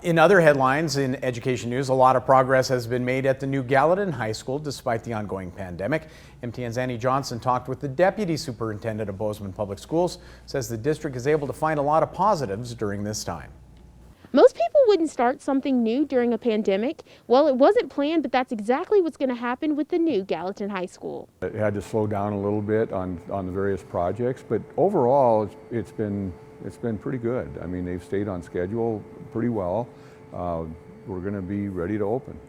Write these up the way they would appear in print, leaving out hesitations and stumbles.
In other headlines in education news, a lot of progress has been made at the new Gallatin High School despite the ongoing pandemic. MTN's Annie Johnson talked with the Deputy Superintendent of Bozeman Public Schools, says the district is able to find a lot of positives during this time. Most people wouldn't start something new during a pandemic. Well, it wasn't planned, but that's exactly what's going to happen with the new Gallatin High School. It had to slow down a little bit on the various projects, but overall it's been pretty good. I mean, they've stayed on schedule pretty well. We're going to be ready to open.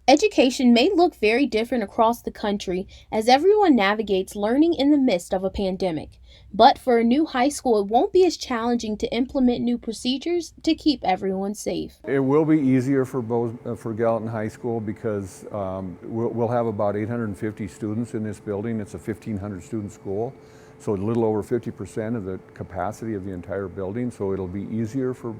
Education may look very different across the country as everyone navigates learning in the midst of a pandemic. But for a new high school, it won't be as challenging to implement new procedures to keep everyone safe. It will be easier for Gallatin High School because we'll have about 850 students in this building. It's a 1,500 student school, so a little over 50% of the capacity of the entire building. So it'll be easier for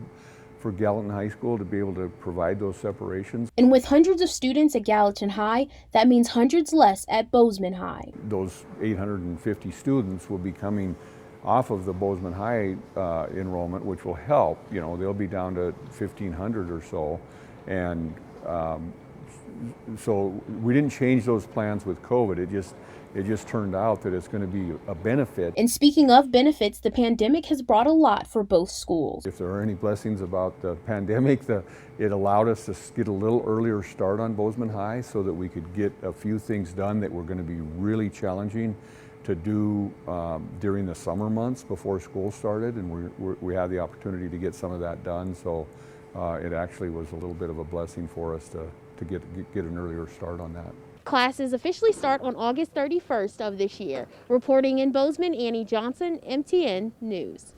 Gallatin High School to be able to provide those separations. And with hundreds of students at Gallatin High, that means hundreds less at Bozeman High. Those 850 students will be coming off of the Bozeman High enrollment, which will help. You know, they'll be down to 1,500 or so. And so we didn't change those plans with COVID. It just turned out that it's going to be a benefit. And speaking of benefits, the pandemic has brought a lot for both schools. If there are any blessings about the pandemic, it allowed us to get a little earlier start on Bozeman High so that we could get a few things done that were going to be really challenging to do during the summer months before school started, and we had the opportunity to get some of that done. So it actually was a little bit of a blessing for us to get an earlier start on that. Classes officially start on August 31st of this year. Reporting in Bozeman, Annie Johnson, MTN News.